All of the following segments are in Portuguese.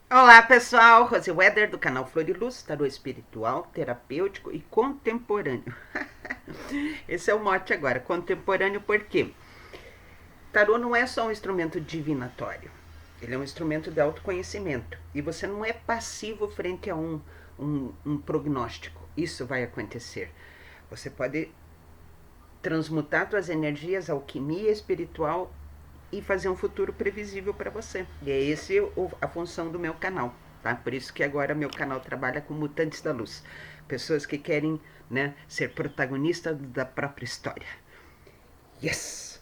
Olá pessoal, Rose Weather do canal Flor e Luz, tarô espiritual, terapêutico e contemporâneo. Esse é o mote agora, contemporâneo por quê? Tarô não é só um instrumento divinatório, ele é um instrumento de autoconhecimento e você não é passivo frente a um prognóstico, isso vai acontecer. Você pode transmutar suas energias, alquimia espiritual e fazer um futuro previsível para você. E é esse a função do meu canal, tá? Por isso que agora meu canal trabalha com mutantes da luz, pessoas que querem, né, ser protagonistas da própria história. Yes!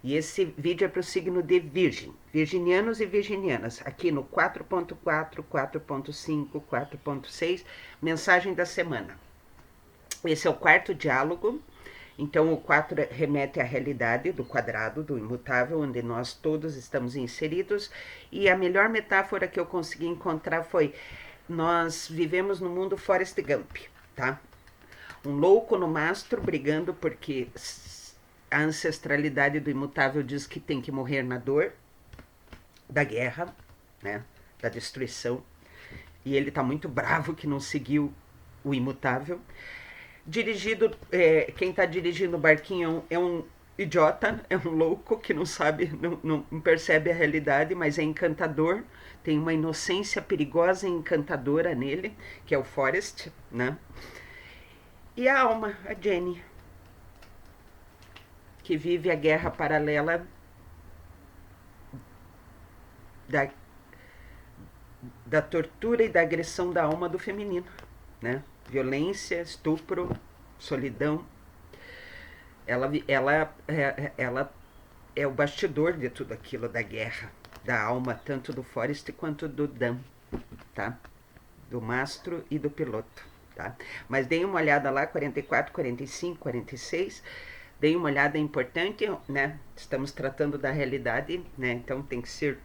E esse vídeo é para o signo de Virgem, virginianos e virginianas, aqui no 4.4, 4.5, 4.6, mensagem da semana. Esse é o quarto diálogo. Então, o 4 remete à realidade do quadrado, do imutável, onde nós todos estamos inseridos. E a melhor metáfora que eu consegui encontrar foi: nós vivemos no mundo Forrest Gump, tá? Um louco no mastro brigando porque a ancestralidade do imutável diz que tem que morrer na dor da guerra, né? Da destruição. E ele tá muito bravo que não seguiu o imutável. Dirigido, quem está dirigindo o barquinho é um idiota, é um louco que não sabe, não percebe a realidade, mas é encantador, tem uma inocência perigosa e encantadora nele, que é o Forrest, né? E a alma, a Jenny, que vive a guerra paralela da, da tortura e da agressão da alma do feminino, né? Violência, estupro, solidão. Ela é o bastidor de tudo aquilo da guerra, da alma, tanto do Forrest quanto do Dan, tá? Do mastro e do piloto, tá? Mas deem uma olhada lá, 44, 45, 46. Deem uma olhada, é importante, né? Estamos tratando da realidade, né? Então tem que ser.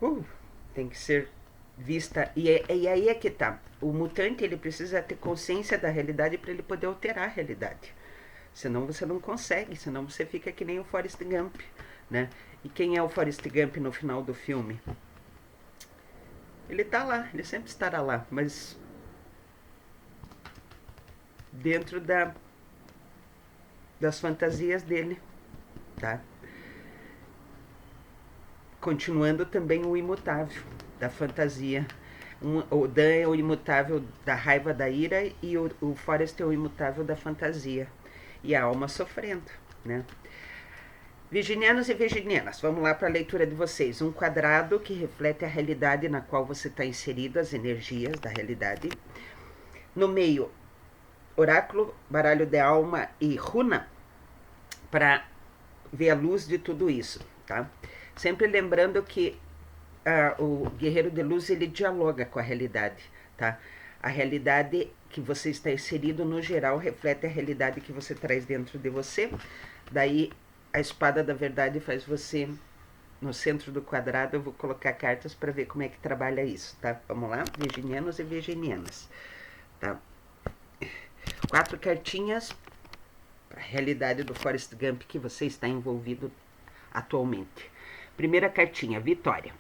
Uh, tem que ser vista. E aí é que tá. O mutante ele precisa ter consciência da realidade para ele poder alterar a realidade. Senão você não consegue, senão você fica que nem o Forrest Gump, né? E quem é o Forrest Gump no final do filme? Ele tá lá, ele sempre estará lá, mas dentro das fantasias dele, tá? Continuando também o imutável da fantasia. O Dan é o imutável da raiva, da ira, e o Forrest é o imutável da fantasia. E a alma sofrendo, né? Virginianos e virginianas, vamos lá para a leitura de vocês. Um quadrado que reflete a realidade na qual você está inserido, as energias da realidade. No meio, oráculo, baralho de alma e runa, para ver a luz de tudo isso, tá? Sempre lembrando que o guerreiro de luz, ele dialoga com a realidade, tá? A realidade que você está inserido, no geral, reflete a realidade que você traz dentro de você. Daí, a espada da verdade faz você no centro do quadrado. Eu vou colocar cartas para ver como é que trabalha isso, tá? Vamos lá? Virginianos e virginianas, tá? 4 cartinhas para a realidade do Forrest Gump que você está envolvido atualmente. Primeira cartinha, vitória.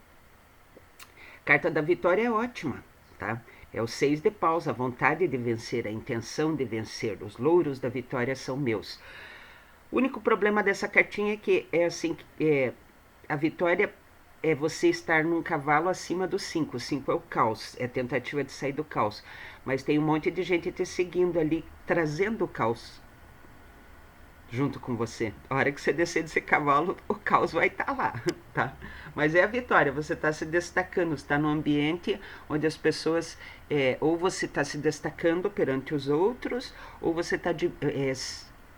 Carta da vitória é ótima, tá? É o 6 de paus, a vontade de vencer, a intenção de vencer. Os louros da vitória são meus. O único problema dessa cartinha é que é assim, a vitória é você estar num cavalo acima do 5. O 5 é o caos, é a tentativa de sair do caos. Mas tem um monte de gente te seguindo ali, trazendo o caos junto com você. A hora que você descer desse cavalo, o caos vai estar lá, tá? Mas é a vitória, você está se destacando, está num ambiente onde as pessoas, ou você está se destacando perante os outros, ou você está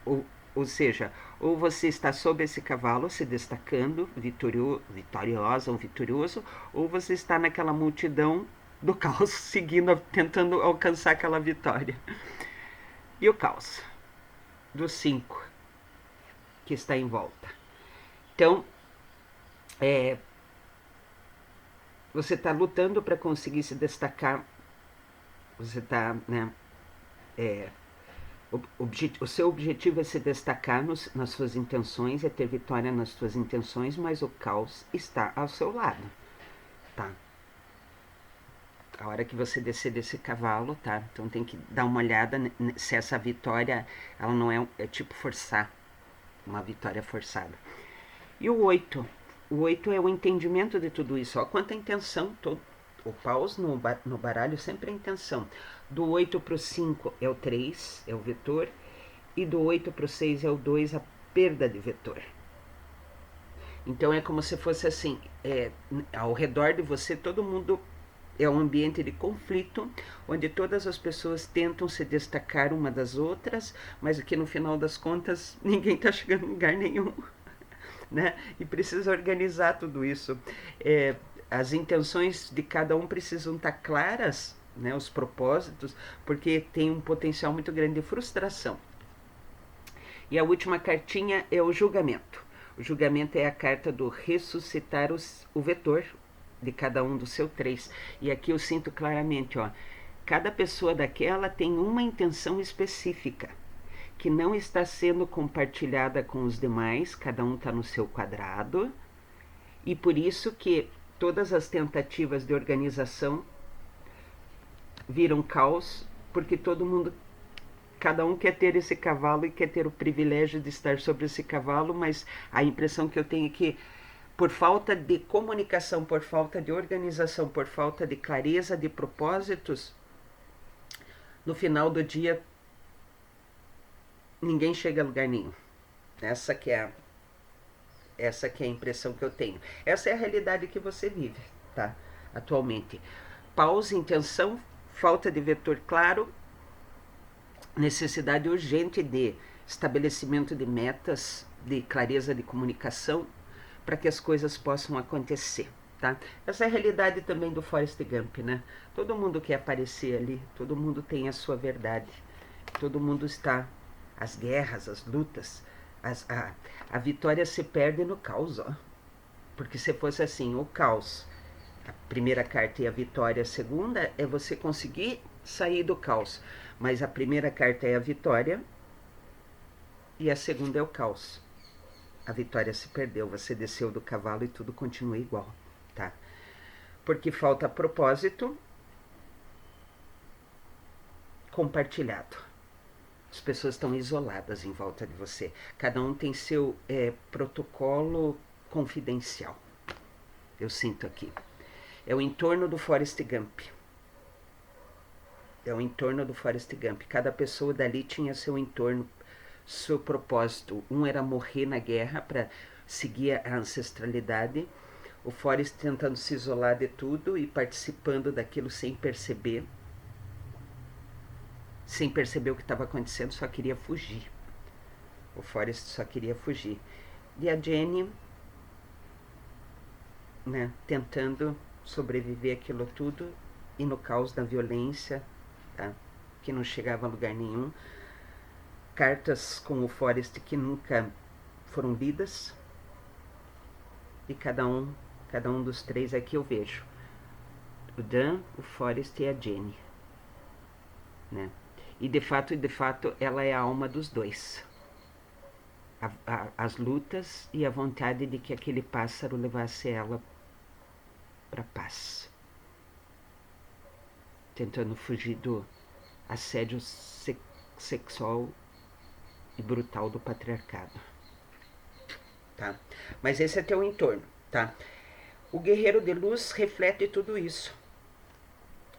ou seja, ou você está sob esse cavalo se destacando, vitoriosa ou vitorioso, ou você está naquela multidão do caos, seguindo, tentando alcançar aquela vitória. E o caos dos 5 que está em volta. Então, você está lutando para conseguir se destacar, você está, né, o seu objetivo é se destacar nas suas intenções, é ter vitória nas suas intenções, mas o caos está ao seu lado, tá? A hora que você descer desse cavalo, tá? Então tem que dar uma olhada se essa vitória, ela não é tipo forçar, uma vitória forçada. E o 8? O 8 é o entendimento de tudo isso. Ó, quanta intenção. O paus no baralho sempre é intenção. Do 8 para o 5 é o 3, é o vetor. E do 8 para o 6 é o 2, a perda de vetor. Então é como se fosse assim, ao redor de você todo mundo é um ambiente de conflito, onde todas as pessoas tentam se destacar uma das outras, mas que no final das contas ninguém está chegando em lugar nenhum. Né? E precisa organizar tudo isso. As intenções de cada um precisam estar claras, né? Os propósitos, porque tem um potencial muito grande de frustração. E a última cartinha é o julgamento. O julgamento é a carta do ressuscitar o vetor de cada um do seu 3. E aqui eu sinto claramente, ó, cada pessoa daquela tem uma intenção específica, que não está sendo compartilhada com os demais, cada um está no seu quadrado, e por isso que todas as tentativas de organização viram caos, porque todo mundo, cada um quer ter esse cavalo e quer ter o privilégio de estar sobre esse cavalo, mas a impressão que eu tenho é que por falta de comunicação, por falta de organização, por falta de clareza de propósitos, no final do dia ninguém chega a lugar nenhum. Essa que é a impressão que eu tenho. Essa é a realidade que você vive, tá? Atualmente. Pausa, intenção, falta de vetor claro, necessidade urgente de estabelecimento de metas, de clareza de comunicação, para que as coisas possam acontecer, tá? Essa é a realidade também do Forrest Gump, né? Todo mundo quer aparecer ali, todo mundo tem a sua verdade, todo mundo está... As guerras, as lutas, a vitória se perde no caos, ó. Porque se fosse assim, o caos, a primeira carta e a vitória a segunda, é você conseguir sair do caos. Mas a primeira carta é a vitória e a segunda é o caos. A vitória se perdeu, você desceu do cavalo e tudo continua igual, tá? Porque falta propósito compartilhado. As pessoas estão isoladas em volta de você. Cada um tem seu protocolo confidencial. Eu sinto aqui. É o entorno do Forrest Gump. É o entorno do Forrest Gump. Cada pessoa dali tinha seu entorno, seu propósito. Um era morrer na guerra para seguir a ancestralidade. O Forrest tentando se isolar de tudo e participando daquilo sem perceber. Sem perceber o que estava acontecendo, só queria fugir. O Forrest só queria fugir. E a Jenny, né, tentando sobreviver aquilo tudo e no caos da violência, tá, que não chegava a lugar nenhum. Cartas com o Forrest que nunca foram lidas. E cada um dos 3 aqui eu vejo. O Dan, o Forrest e a Jenny, né? E de fato, ela é a alma dos dois. As lutas e a vontade de que aquele pássaro levasse ela para paz. Tentando fugir do assédio sexual e brutal do patriarcado. Tá? Mas esse é teu entorno, tá? O guerreiro de luz reflete tudo isso.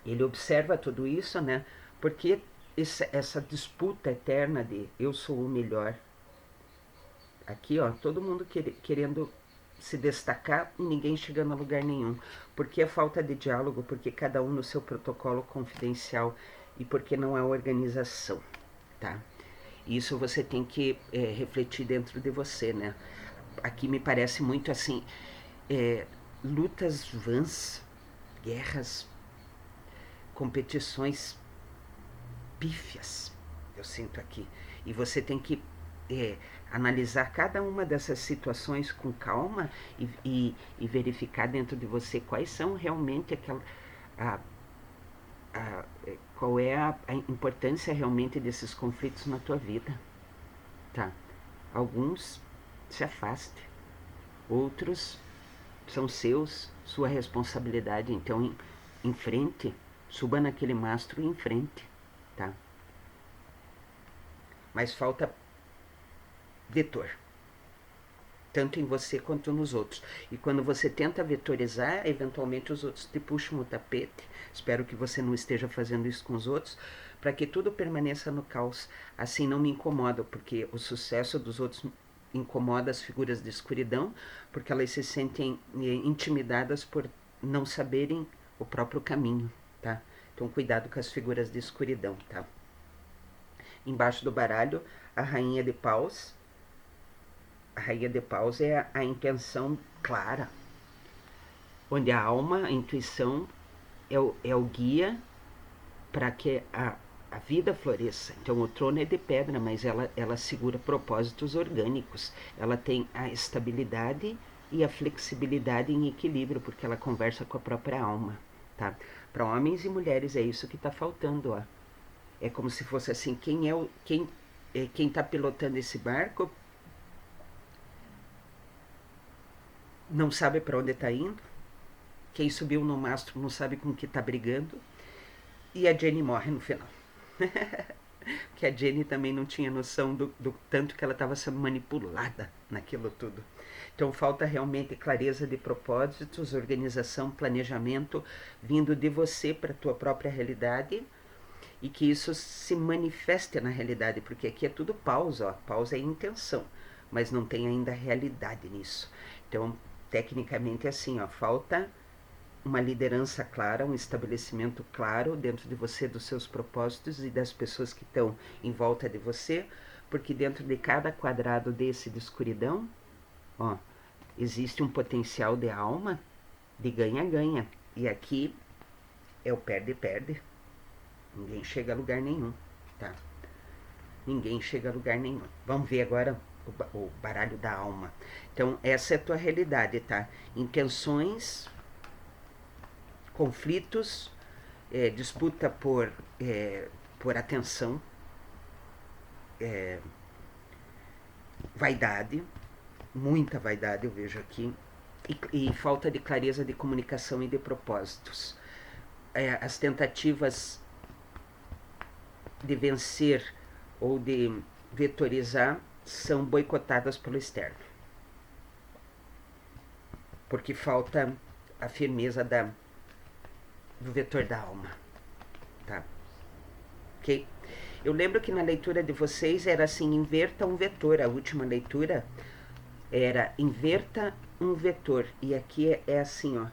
Ele observa tudo isso, né? Porque essa disputa eterna de eu sou o melhor. Aqui, ó, todo mundo querendo se destacar e ninguém chegando a lugar nenhum. Porque a falta de diálogo, porque cada um no seu protocolo confidencial e porque não há organização, tá? Isso você tem que refletir dentro de você, né? Aqui me parece muito assim, lutas vãs, guerras, competições pífias, eu sinto aqui. E você tem que analisar cada uma dessas situações com calma e verificar dentro de você quais são realmente qual é a importância realmente desses conflitos na tua vida, tá? Alguns se afaste, outros são seus, sua responsabilidade, então em frente, Suba naquele mastro em frente, tá? Mas falta vetor, tanto em você quanto nos outros. E quando você tenta vetorizar, eventualmente os outros te puxam o tapete. Espero que você não esteja fazendo isso com os outros, para que tudo permaneça no caos. Assim não me incomoda, porque o sucesso dos outros incomoda as figuras de escuridão, porque elas se sentem intimidadas por não saberem o próprio caminho, tá? Então cuidado com as figuras de escuridão, tá? Embaixo do baralho, a rainha de paus. A rainha de paus é a intenção clara, onde a alma, a intuição, é o guia para que a vida floresça. Então o trono é de pedra, mas ela segura propósitos orgânicos. Ela tem a estabilidade e a flexibilidade em equilíbrio, porque ela conversa com a própria alma, tá? Para homens e mulheres é isso que está faltando, ó. É como se fosse assim, quem está pilotando esse barco não sabe para onde está indo. Quem subiu no mastro não sabe com que está brigando. E a Jenny morre no final. Que a Jenny também não tinha noção do tanto que ela estava sendo manipulada naquilo tudo. Então falta realmente clareza de propósitos, organização, planejamento, vindo de você para a tua própria realidade, e que isso se manifeste na realidade, porque aqui é tudo pausa, ó. Pausa é intenção, mas não tem ainda realidade nisso. Então, tecnicamente é assim, ó, falta uma liderança clara, um estabelecimento claro dentro de você, dos seus propósitos e das pessoas que estão em volta de você, porque dentro de cada quadrado desse de escuridão, ó, existe um potencial de alma de ganha-ganha. E aqui é o perde-perde. Ninguém chega a lugar nenhum, tá? Ninguém chega a lugar nenhum. Vamos ver agora o baralho da alma. Então, essa é a tua realidade, tá? Intenções, conflitos, disputa por atenção, vaidade, muita vaidade eu vejo aqui, e falta de clareza de comunicação e de propósitos. As tentativas de vencer ou de vetorizar são boicotadas pelo externo, porque falta a firmeza do vetor da alma, tá? Ok? Eu lembro que na leitura de vocês era assim, inverta um vetor. A última leitura era inverta um vetor. E aqui é assim, ó.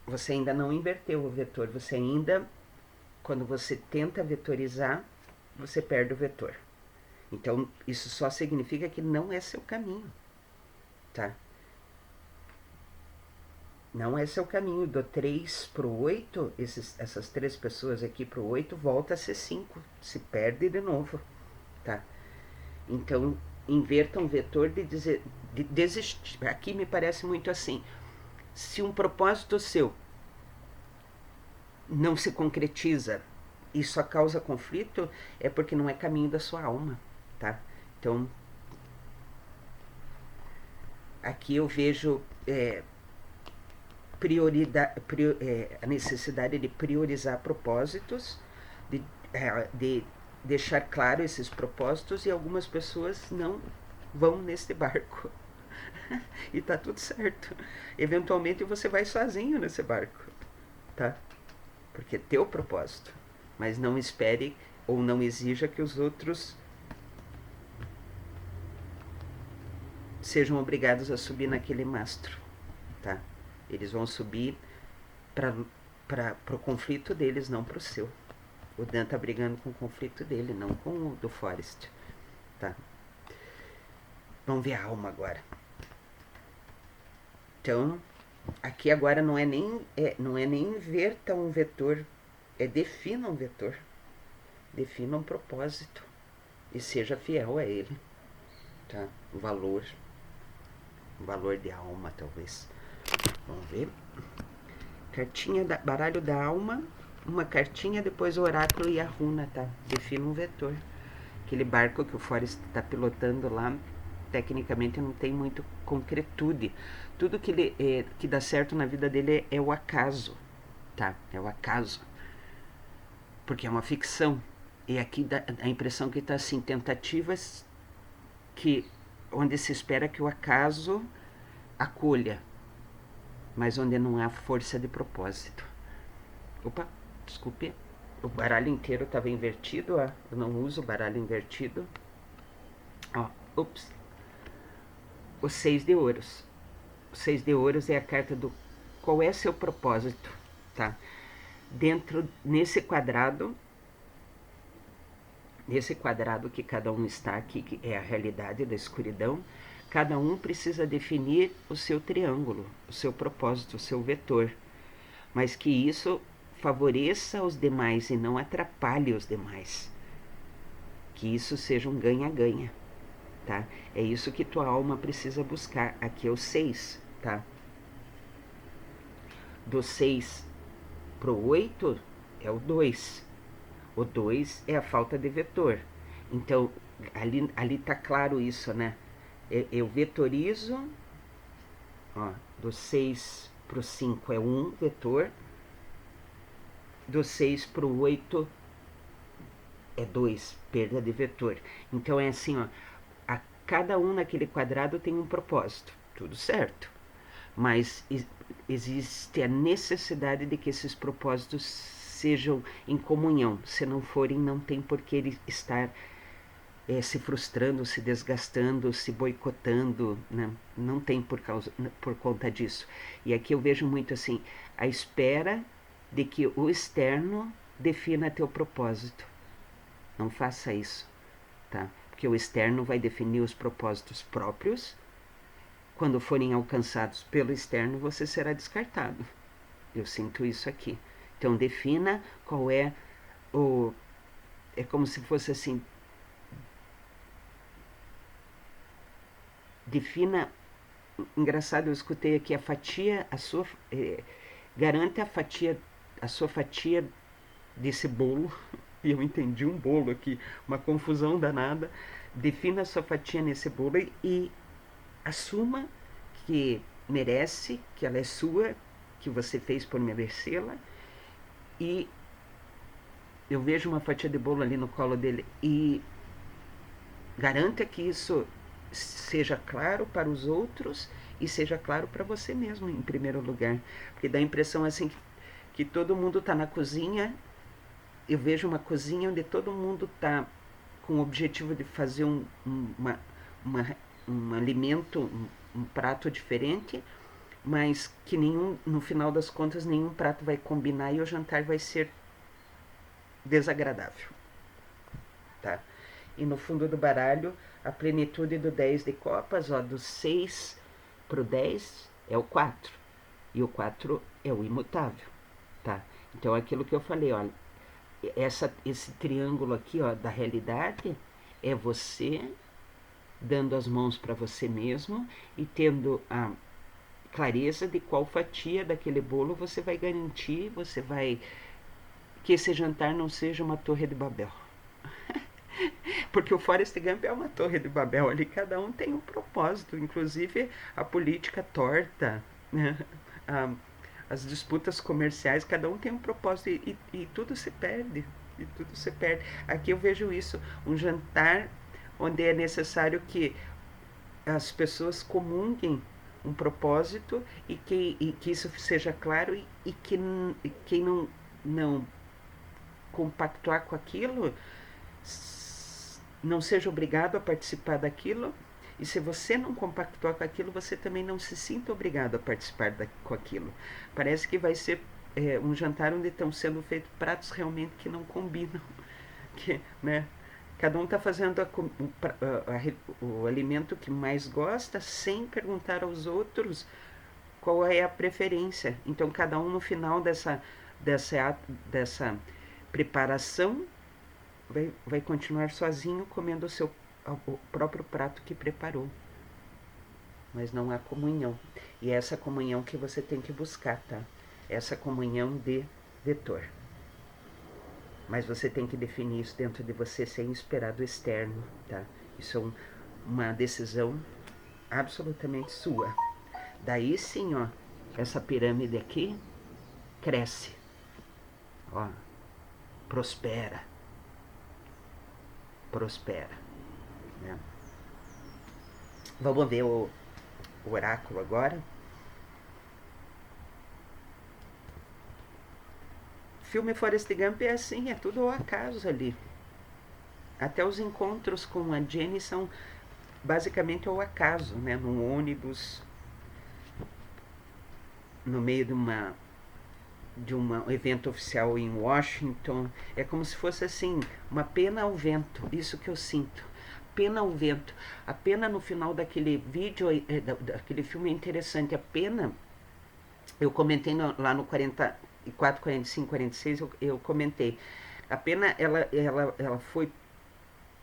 Você ainda não inverteu o vetor. Você ainda, quando você tenta vetorizar, você perde o vetor. Então, isso só significa que não é seu caminho, tá? Não é seu caminho. Do 3 pro 8, essas três pessoas aqui pro 8, volta a ser 5. Se perde de novo, tá? Então, inverta um vetor de desistir. Aqui me parece muito assim. Se um propósito seu não se concretiza e só causa conflito, é porque não é caminho da sua alma, tá? Então, aqui eu vejo a necessidade de priorizar propósitos, de deixar claro esses propósitos, e algumas pessoas não vão nesse barco. E tá tudo certo. Eventualmente você vai sozinho nesse barco, tá? Porque é teu propósito. Mas não espere ou não exija que os outros sejam obrigados a subir naquele mastro, tá? Eles vão subir para o conflito deles, não para o seu. O Dan tá brigando com o conflito dele, não com o do Forrest, tá? Vamos ver a alma agora. Então, aqui agora não é nem inverta um vetor, é defina um vetor, defina um propósito e seja fiel a ele, tá? Um valor de alma, talvez. Vamos ver. Cartinha baralho da alma, uma cartinha, depois o oráculo e a runa, tá? Defina um vetor. Aquele barco que o Forrest está pilotando lá, tecnicamente não tem muito concretude. Tudo que dá certo na vida dele é o acaso, tá? É o acaso. Porque é uma ficção. E aqui dá a impressão que está assim, tentativas que onde se espera que o acaso acolha, mas onde não há força de propósito. Opa, desculpe. O baralho inteiro estava invertido, ó. Eu não uso o baralho invertido. Ó, ups. O 6 de ouros. O 6 de ouros é a carta do qual é seu propósito, tá? Dentro, nesse quadrado que cada um está aqui, que é a realidade da escuridão, cada um precisa definir o seu triângulo, o seu propósito, o seu vetor. Mas que isso favoreça os demais e não atrapalhe os demais. Que isso seja um ganha-ganha, tá? É isso que tua alma precisa buscar. Aqui é o 6, tá? Do 6 pro 8 é o 2. O 2 é a falta de vetor. Então, ali tá claro isso, né? Eu vetorizo, ó, do 6 pro 5 é 1 vetor, do 6 pro 8 é 2, perda de vetor. Então é assim, ó, cada um naquele quadrado tem um propósito, tudo certo. Mas existe a necessidade de que esses propósitos sejam em comunhão. Se não forem, não tem por que ele estar se frustrando, se desgastando, se boicotando, né? Não tem por conta disso. E aqui eu vejo muito assim, a espera de que o externo defina teu propósito. Não faça isso, tá? Porque o externo vai definir os propósitos próprios. Quando forem alcançados pelo externo, você será descartado. Eu sinto isso aqui. Então defina qual é o... É como se fosse assim... Defina... Engraçado, eu escutei aqui a fatia, a sua... garante a sua fatia desse bolo. E eu entendi um bolo aqui, uma confusão danada. Defina a sua fatia nesse bolo e assuma que merece, que ela é sua, que você fez por merecê-la. E eu vejo uma fatia de bolo ali no colo dele e garanta que isso seja claro para os outros e seja claro para você mesmo, em primeiro lugar. Porque dá a impressão assim que todo mundo está na cozinha. Eu vejo uma cozinha onde todo mundo está com o objetivo de fazer um alimento, um prato diferente, mas que no final das contas, nenhum prato vai combinar e o jantar vai ser desagradável, tá? E no fundo do baralho, a plenitude do 10 de copas, ó, do 6 pro 10 é o 4, e o 4 é o imutável, tá? Então aquilo que eu falei, ó, esse triângulo aqui, ó, da realidade é você dando as mãos para você mesmo e tendo a clareza de qual fatia daquele bolo você vai garantir, você vai... que esse jantar não seja uma torre de Babel. Porque o Forrest Gump é uma torre de Babel, ali cada um tem um propósito, inclusive a política torta, né? As disputas comerciais, cada um tem um propósito e tudo se perde, e tudo se perde. Aqui eu vejo isso, um jantar onde é necessário que as pessoas comunguem um propósito e que isso seja claro e que quem não compactuar com aquilo não seja obrigado a participar daquilo, e se você não compactuar com aquilo, você também não se sinta obrigado a participar com aquilo. Parece que vai ser um jantar onde estão sendo feitos pratos realmente que não combinam, que, né? Cada um está fazendo o alimento que mais gosta sem perguntar aos outros qual é a preferência. Então cada um no final dessa preparação vai continuar sozinho comendo o próprio prato que preparou. Mas não há comunhão. E é essa comunhão que você tem que buscar, tá? Essa comunhão de vetor. Mas você tem que definir isso dentro de você sem esperar do externo, tá? Isso é uma decisão absolutamente sua. Daí sim, ó, essa pirâmide aqui cresce, Ó, prospera, prospera, né? Vamos ver o oráculo agora. Filme Forrest Gump é assim, é tudo ao acaso ali. Até os encontros com a Jenny são basicamente ao acaso, né? Num ônibus, no meio de um evento oficial em Washington. É como se fosse assim, uma pena ao vento, isso que eu sinto. Pena ao vento. A pena no final daquele vídeo, daquele filme é interessante. A pena, eu comentei lá no 44, 45, 46, eu comentei. A pena, ela foi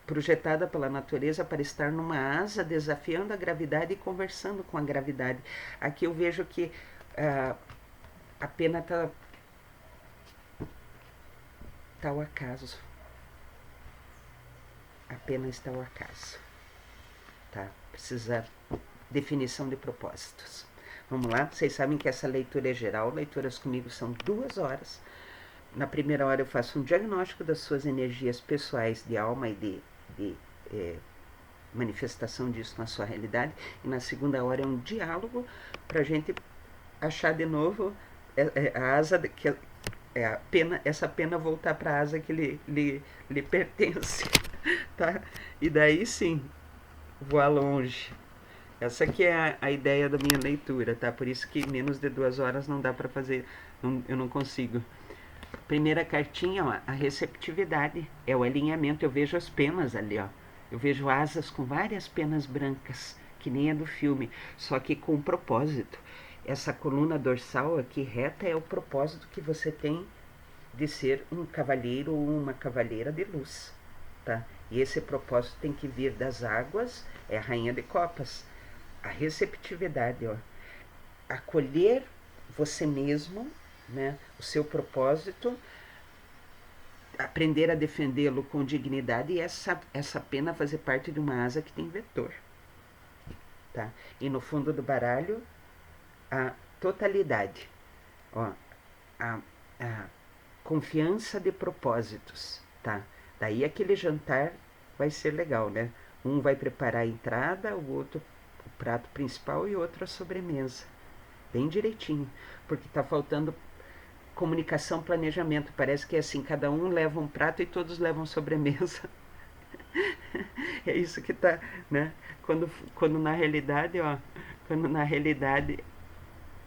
projetada pela natureza para estar numa asa, desafiando a gravidade e conversando com a gravidade. Aqui eu vejo que a pena tá ao acaso. A pena está ao acaso. Tá? Precisa definição de propósitos. Vamos lá? Vocês sabem que essa leitura é geral. Leituras comigo são 2 horas. Na primeira hora eu faço um diagnóstico das suas energias pessoais de alma e de manifestação disso na sua realidade. E na segunda hora é um diálogo para a gente achar de novo a asa que a pena, essa pena voltar para a asa que lhe pertence, tá? E daí sim, voar longe. Essa aqui é a ideia da minha leitura, tá? Por isso que menos de 2 horas não dá para fazer, eu não consigo. Primeira cartinha, ó, a receptividade, é o alinhamento. Eu vejo as penas ali, ó. Eu vejo asas com várias penas brancas, que nem a do filme, só que com um propósito. Essa coluna dorsal aqui reta é o propósito que você tem de ser um cavalheiro ou uma cavaleira de luz, tá? E esse propósito tem que vir das águas, é a rainha de copas. A receptividade, ó. Acolher você mesmo, né? O seu propósito, aprender a defendê-lo com dignidade e essa pena fazer parte de uma asa que tem vetor, tá? E no fundo do baralho, a totalidade, ó, a confiança de propósitos, tá? Daí aquele jantar vai ser legal, né? Um vai preparar a entrada, o outro o prato principal e outro a sobremesa. Bem direitinho, porque tá faltando comunicação, planejamento. Parece que é assim, cada um leva um prato e todos levam sobremesa. É isso que tá, né? Quando na realidade, ó, quando na realidade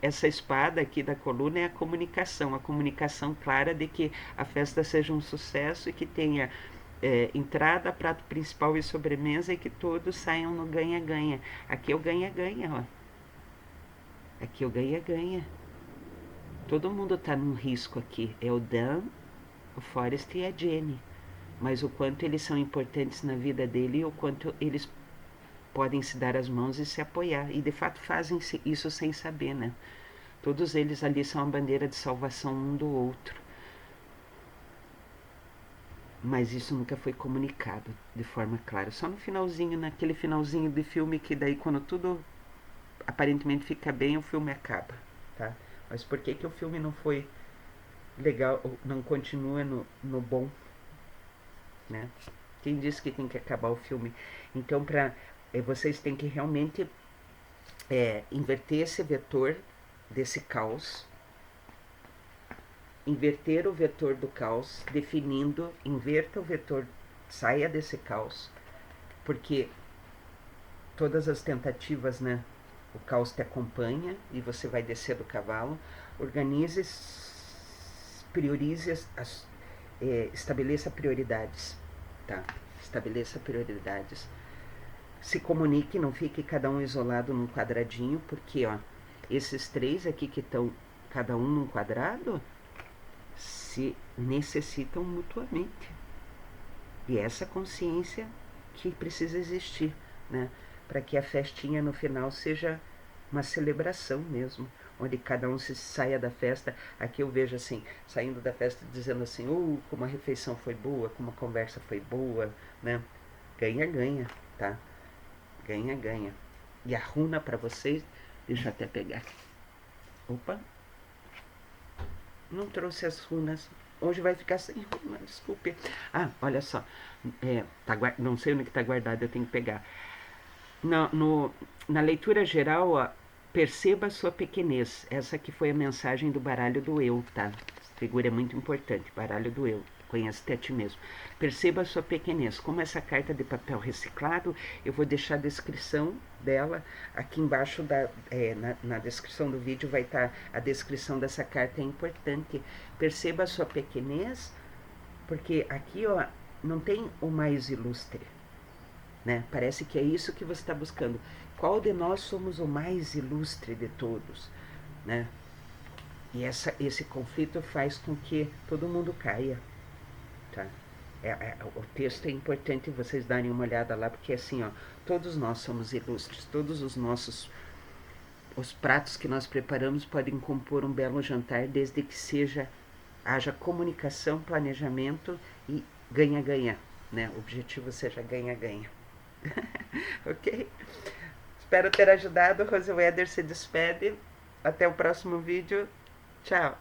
essa espada aqui da coluna é a comunicação clara de que a festa seja um sucesso e que tenha entrada, prato principal e sobremesa e que todos saiam no ganha-ganha. Aqui é o ganha-ganha, ó. Aqui é o ganha-ganha. Todo mundo está num risco aqui. É o Dan, o Forrest e a Jenny. Mas o quanto eles são importantes na vida dele e o quanto eles podem se dar as mãos e se apoiar. E de fato fazem isso sem saber, né? Todos eles ali são a bandeira de salvação um do outro. Mas isso nunca foi comunicado de forma clara. Só no finalzinho, naquele finalzinho de filme que daí quando tudo aparentemente fica bem, o filme acaba, tá? Mas por que o filme não foi legal, não continua no bom, né? Quem disse que tem que acabar o filme? Então, vocês têm que realmente inverter esse vetor desse caos, inverter o vetor do caos, definindo, inverta o vetor, saia desse caos, porque todas as tentativas, né? O caos te acompanha e você vai descer do cavalo. Organize, priorize, estabeleça prioridades, tá? Estabeleça prioridades. Se comunique, não fique cada um isolado num quadradinho, porque, ó, esses 3 aqui que estão cada um num quadrado se necessitam mutuamente. E essa consciência que precisa existir, né? Para que a festinha no final seja uma celebração mesmo, onde cada um se saia da festa. Aqui eu vejo assim, saindo da festa dizendo assim, como a refeição foi boa, como a conversa foi boa, né? Ganha, ganha, tá? Ganha, ganha. E a runa para vocês, deixa eu até pegar. Opa, não trouxe as runas. hoje vai ficar sem rumo, desculpe. Ah, olha só, não sei onde que tá guardado, eu tenho que pegar. Na, no, na leitura geral, ó, perceba a sua pequenez. Essa aqui foi a mensagem do baralho do eu, tá? Essa figura é muito importante, baralho do eu. Conhece-te a ti mesmo. Perceba a sua pequenez. Como essa carta de papel reciclado, eu vou deixar a descrição dela aqui embaixo, na descrição do vídeo vai estar a descrição dessa carta, é importante. Perceba a sua pequenez, porque aqui, ó, não tem o mais ilustre, né? Parece que é isso que você está buscando. Qual de nós somos o mais ilustre de todos, né? E esse conflito faz com que todo mundo caia, tá? O texto é importante vocês darem uma olhada lá, porque assim, ó, todos nós somos ilustres, todos os pratos que nós preparamos podem compor um belo jantar, desde que haja comunicação, planejamento e ganha-ganha, né? O objetivo seja ganha-ganha. Ok? Espero ter ajudado. Rose Weather se despede. Até o próximo vídeo. Tchau.